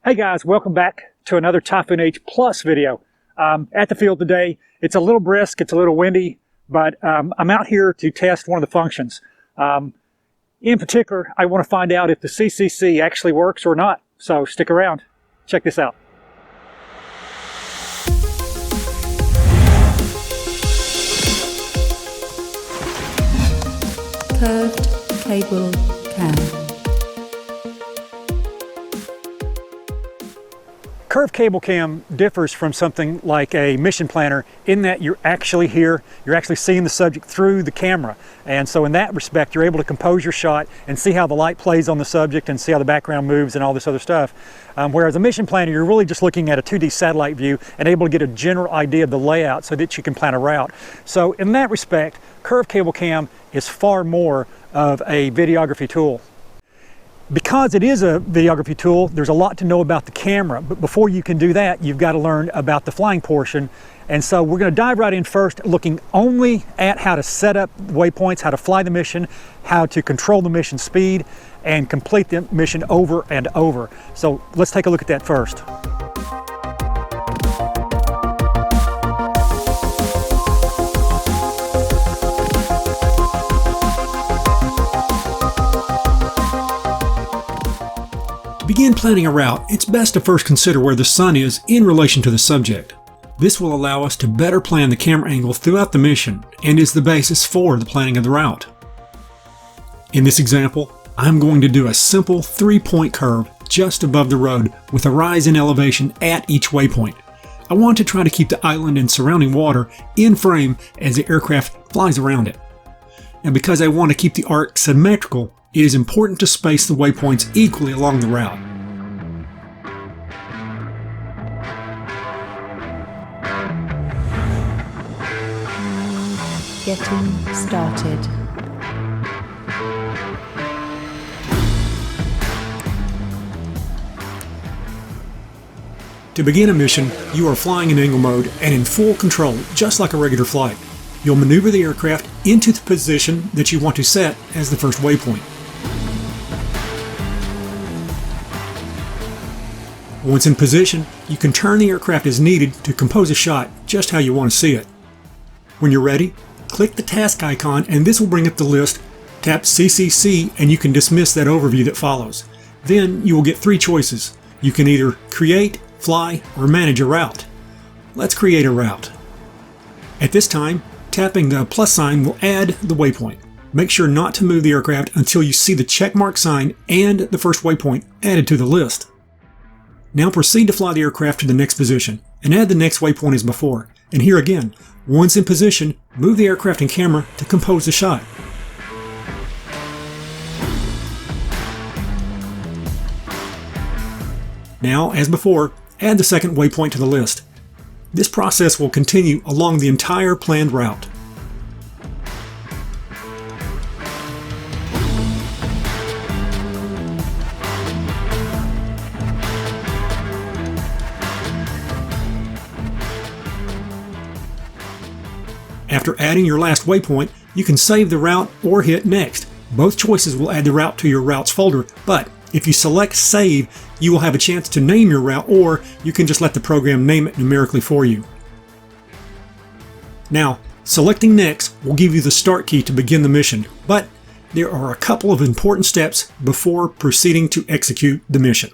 Hey guys, welcome back to another Typhoon H Plus video. At the field today, it's a little brisk, it's a little windy, but I'm out here to test one of the functions. In particular, I want to find out if the CCC actually works or not, so stick around. Check this out. Curved cable cam. Curved cable cam differs from something like a mission planner in that you're actually here, you're actually seeing the subject through the camera. And so in that respect, you're able to compose your shot and see how the light plays on the subject and see how the background moves and all this other stuff. Whereas a mission planner, you're really just looking at a 2D satellite view and able to get a general idea of the layout so that you can plan a route. So in that respect, curved cable cam is far more of a videography tool. Because it is a videography tool, there's a lot to know about the camera, but before you can do that, you've got to learn about the flying portion. And so we're going to dive right in first, looking only at how to set up waypoints, how to fly the mission, how to control the mission speed, and complete the mission over and over. So let's take a look at that first. To begin planning a route, it's best to first consider where the sun is in relation to the subject. This will allow us to better plan the camera angle throughout the mission and is the basis for the planning of the route. In this example, I'm going to do a simple 3-point curve just above the road with a rise in elevation at each waypoint. I want to try to keep the island and surrounding water in frame as the aircraft flies around it. And because I want to keep the arc symmetrical, it is important to space the waypoints equally along the route. Getting started. To begin a mission, you are flying in angle mode and in full control, just like a regular flight. You'll maneuver the aircraft into the position that you want to set as the first waypoint. Once in position, you can turn the aircraft as needed to compose a shot just how you want to see it. When you're ready, click the task icon and this will bring up the list. Tap CCC and you can dismiss that overview that follows. Then you will get 3 choices. You can either create, fly, or manage a route. Let's create a route. At this time, tapping the plus sign will add the waypoint. Make sure not to move the aircraft until you see the checkmark sign and the first waypoint added to the list. Now proceed to fly the aircraft to the next position and add the next waypoint as before. And here again, once in position, move the aircraft and camera to compose the shot. Now, as before, add the second waypoint to the list. This process will continue along the entire planned route. After adding your last waypoint, you can save the route or hit Next. Both choices will add the route to your routes folder, but if you select Save, you will have a chance to name your route, or you can just let the program name it numerically for you. Now, selecting Next will give you the start key to begin the mission, but there are a couple of important steps before proceeding to execute the mission.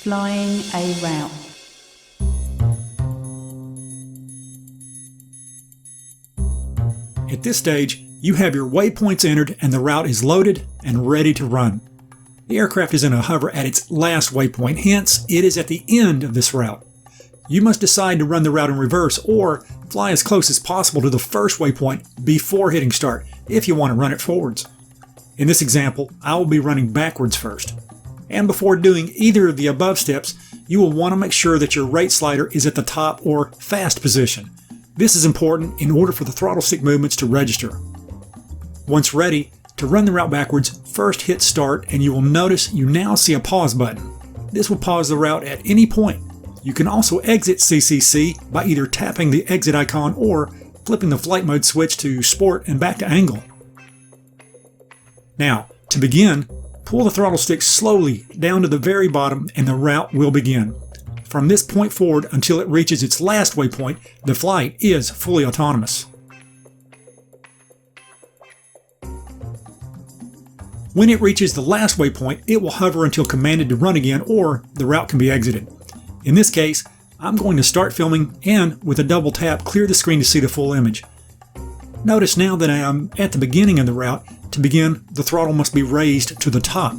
Flying a route. At this stage, you have your waypoints entered and the route is loaded and ready to run. The aircraft is in a hover at its last waypoint, hence it is at the end of this route. You must decide to run the route in reverse or fly as close as possible to the first waypoint before hitting start if you want to run it forwards. In this example, I will be running backwards first. And before doing either of the above steps, you will want to make sure that your rate slider is at the top or fast position. This is important in order for the throttle stick movements to register. Once ready, to run the route backwards, first hit start and you will notice you now see a pause button. This will pause the route at any point. You can also exit CCC by either tapping the exit icon or flipping the flight mode switch to Sport and back to Angle. Now, to begin, pull the throttle stick slowly down to the very bottom and the route will begin. From this point forward until it reaches its last waypoint, the flight is fully autonomous. When it reaches the last waypoint, it will hover until commanded to run again, or the route can be exited. In this case, I'm going to start filming and, with a double tap, clear the screen to see the full image. Notice now that I am at the beginning of the route. To begin, the throttle must be raised to the top.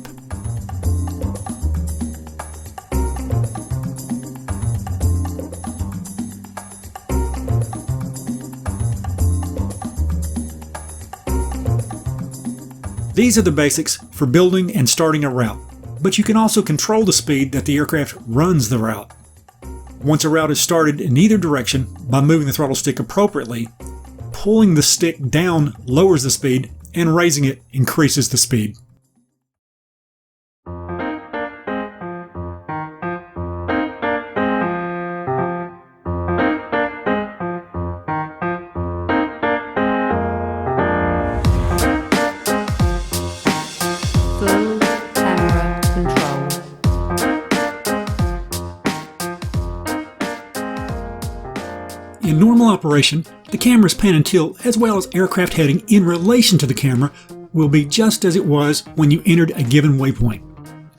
These are the basics for building and starting a route, but you can also control the speed that the aircraft runs the route. Once a route is started in either direction, by moving the throttle stick appropriately, pulling the stick down lowers the speed and raising it increases the speed. Full camera control. In normal operation, the camera's pan and tilt, as well as aircraft heading in relation to the camera, will be just as it was when you entered a given waypoint.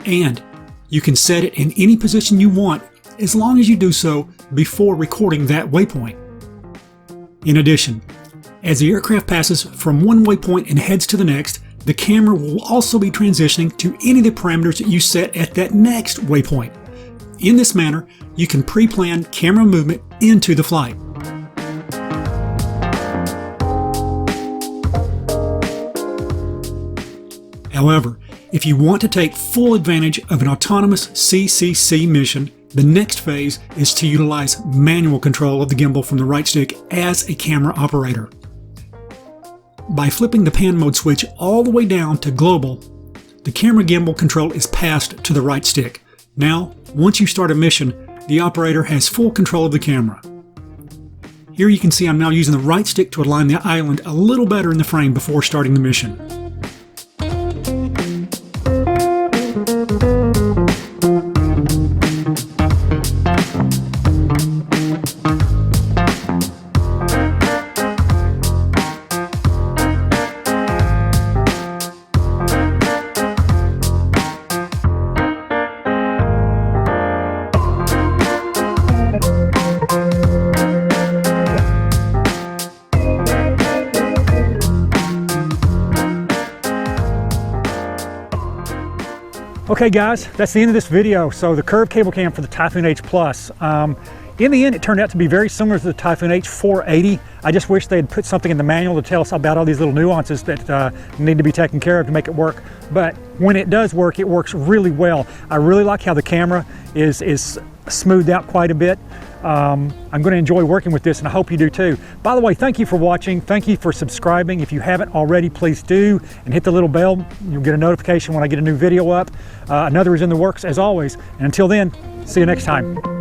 And you can set it in any position you want as long as you do so before recording that waypoint. In addition, as the aircraft passes from one waypoint and heads to the next, the camera will also be transitioning to any of the parameters that you set at that next waypoint. In this manner, you can pre-plan camera movement into the flight. However, if you want to take full advantage of an autonomous CCC mission, the next phase is to utilize manual control of the gimbal from the right stick as a camera operator. By flipping the pan mode switch all the way down to global, the camera gimbal control is passed to the right stick. Now, once you start a mission, the operator has full control of the camera. Here you can see I'm now using the right stick to align the island a little better in the frame before starting the mission. Okay guys, that's the end of this video. So the curved cable cam for the Typhoon H Plus. In the end, it turned out to be very similar to the Typhoon H 480. I just wish they had put something in the manual to tell us about all these little nuances that need to be taken care of to make it work. But when it does work, it works really well. I really like how the camera is smoothed out quite a bit. I'm going to enjoy working with this, and I hope you do too. By the way, thank you for watching. Thank you for subscribing. If you haven't already, please do, and hit the little bell. You'll get a notification when I get a new video up. Another is in the works, as always. And until then, see you next time.